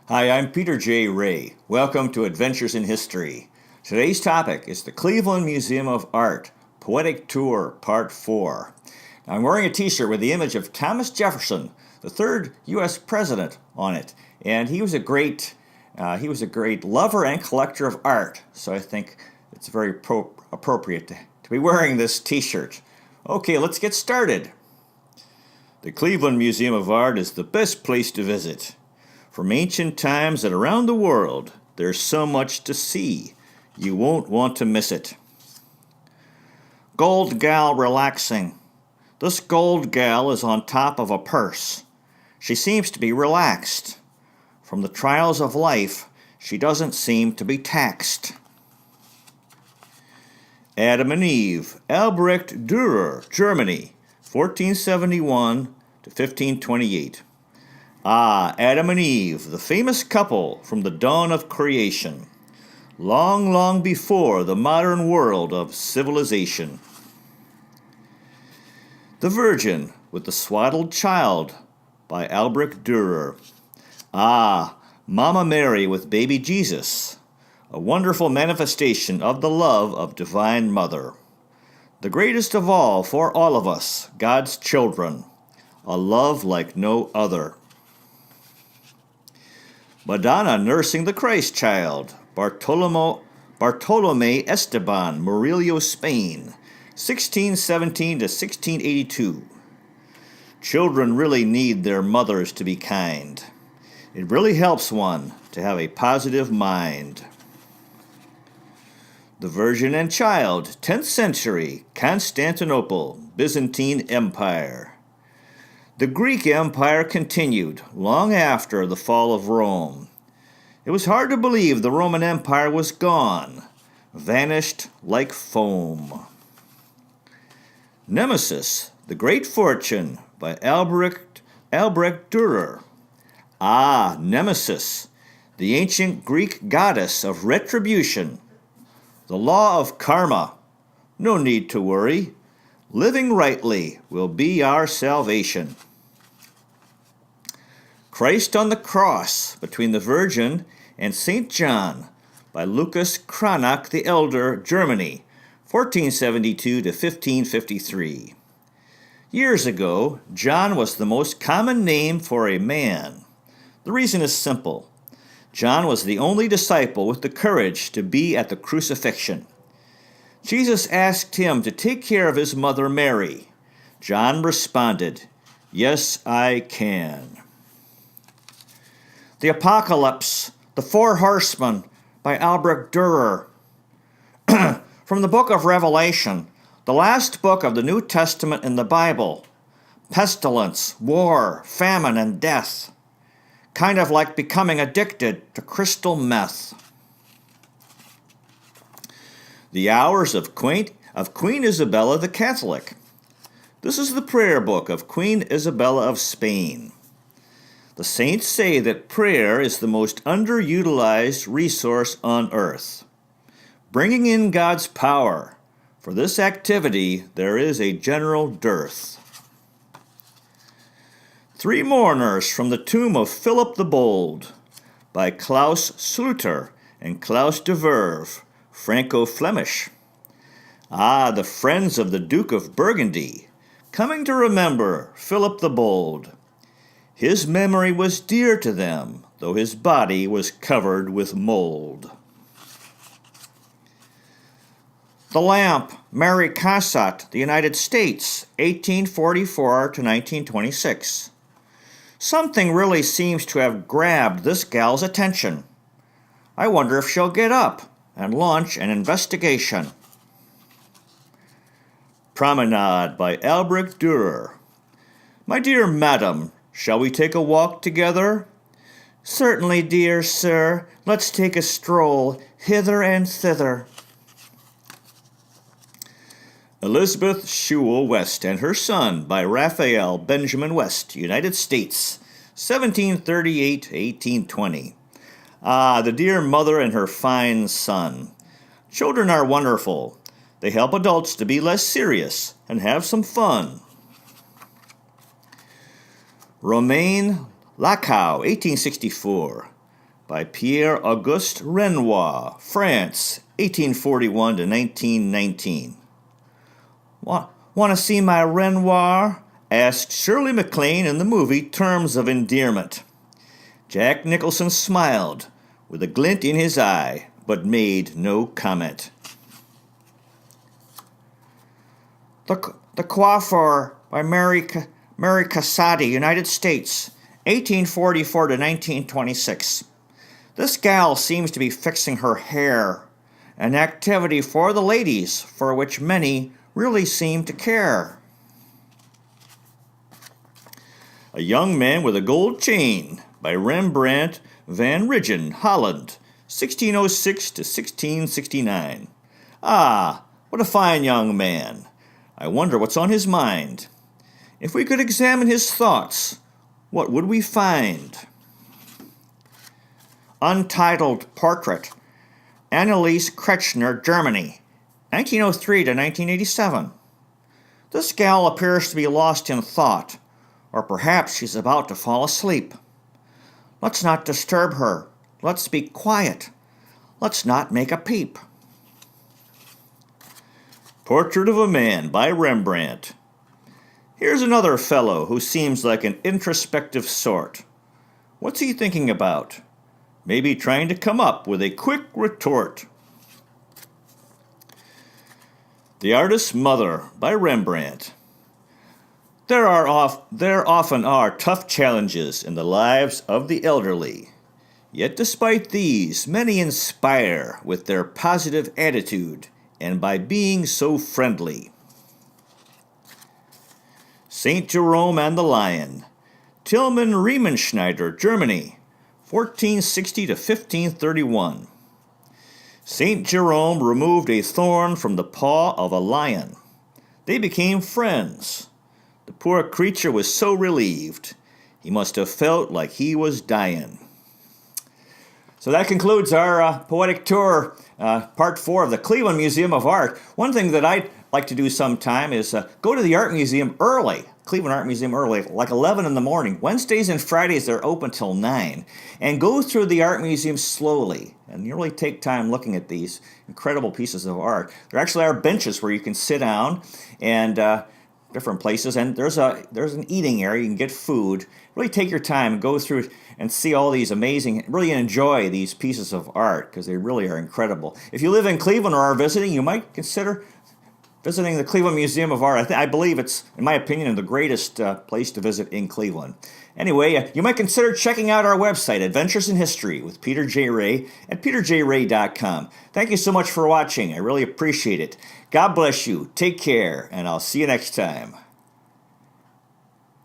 Hi, I'm Peter J. Ray. Welcome to Adventures in History. Today's topic is the Cleveland Museum of Art, Poetic Tour, Part 4. Now, I'm wearing a t-shirt with the image of Thomas Jefferson, the third U.S. president, on it. And he was a great lover and collector of art, so I think it's very appropriate to be wearing this t-shirt. Okay, let's get started. The Cleveland Museum of Art is the best place to visit. From ancient times and around the world, there's so much to see. You won't want to miss it. Gold gal relaxing. This gold gal is on top of a purse. She seems to be relaxed. From the trials of life, she doesn't seem to be taxed. Adam and Eve, Albrecht Dürer, Germany, 1471 to 1528. Ah, Adam and Eve, the famous couple from the dawn of creation, long, long before the modern world of civilization. The Virgin with the Swaddled Child by Albrecht Dürer. Ah, Mama Mary with baby Jesus, a wonderful manifestation of the love of Divine Mother. The greatest of all for all of us, God's children, a love like no other. Madonna nursing the Christ child, Bartolome Esteban, Murillo, Spain, 1617 to 1682. Children really need their mothers to be kind. It really helps one to have a positive mind. The Virgin and Child, 10th century, Constantinople, Byzantine Empire. The Greek Empire continued long after the fall of Rome. It was hard to believe the Roman Empire was gone, vanished like foam. Nemesis, the Great Fortune by Albrecht Dürer. Ah, Nemesis, the ancient Greek goddess of retribution. The law of karma. No need to worry. Living rightly will be our salvation. Christ on the Cross between the Virgin and St. John by Lucas Cranach the Elder, Germany, 1472 to 1553. Years ago, John was the most common name for a man. The reason is simple. John was the only disciple with the courage to be at the crucifixion. Jesus asked him to take care of his mother Mary. John responded, "Yes, I can." The Apocalypse, the Four Horsemen by Albrecht Dürer. From the book of Revelation, the last book of the New Testament in the Bible. Pestilence, war, famine, and death. Kind of like becoming addicted to crystal meth. The Hours of Queen Isabella the Catholic. This is the prayer book of Queen Isabella of Spain. The saints say that prayer is the most underutilized resource on earth. Bringing in God's power. For this activity, there is a general dearth. Three Mourners from the Tomb of Philip the Bold by Klaus Sluter and Klaus de Verve, Franco-Flemish. Ah, the friends of the Duke of Burgundy, coming to remember Philip the Bold. His memory was dear to them, though his body was covered with mold. The Lamp, Mary Cassatt, the United States, 1844 to 1926. Something really seems to have grabbed this gal's attention. I wonder if she'll get up and launch an investigation. Promenade by Albrecht Dürer. My dear madam, shall we take a walk together? Certainly, dear sir. Let's take a stroll hither and thither. Elizabeth Shewell West and Her Son by Raphael Benjamin West, United States, 1738-1820. Ah, the dear mother and her fine son. Children are wonderful. They help adults to be less serious and have some fun. Romain Lacau, 1864. by Pierre-Auguste Renoir, France, 1841 to 1919. Want to see my Renoir? Asked Shirley MacLaine in the movie Terms of Endearment. Jack Nicholson smiled with a glint in his eye, but made no comment. The Coiffeur by Mary Cassaday, United States, 1844 to 1926. This gal seems to be fixing her hair, an activity for the ladies for which many really seem to care. A Young Man with a Gold Chain by Rembrandt van Rijn, Holland, 1606 to 1669. Ah, what a fine young man. I wonder what's on his mind. If we could examine his thoughts, what would we find? Untitled Portrait, Anneliese Kretschner, Germany, 1903 to 1987. This gal appears to be lost in thought, or perhaps she's about to fall asleep. Let's not disturb her. Let's be quiet. Let's not make a peep. Portrait of a Man by Rembrandt. Here's another fellow who seems like an introspective sort. What's he thinking about? Maybe trying to come up with a quick retort. The Artist's Mother by Rembrandt. There often are tough challenges in the lives of the elderly. Yet despite these, many inspire with their positive attitude and by being so friendly. St. Jerome and the Lion, Tilman Riemenschneider, Germany, 1460 to 1531. St. Jerome removed a thorn from the paw of a lion. They became friends. The poor creature was so relieved. He must have felt like he was dying. So that concludes our poetic tour, part 4 of the Cleveland Museum of Art. One thing that I'd like to do sometime is go to the Art Museum early, Cleveland Art Museum early, like 11 in the morning. Wednesdays and Fridays, they're open till 9. And go through the Art Museum slowly and you really take time looking at these incredible pieces of art. There actually are benches where you can sit down and different places, and there's an eating area. You can get food. Really take your time and go through and see all these amazing, really enjoy these pieces of art because they really are incredible. If you live in Cleveland or are visiting, you might consider visiting the Cleveland Museum of Art. I believe it's, in my opinion, the greatest place to visit in Cleveland. Anyway, you might consider checking out our website, Adventures in History with Peter J. Ray at peterjray.com. Thank you so much for watching. I really appreciate it. God bless you. Take care, and I'll see you next time.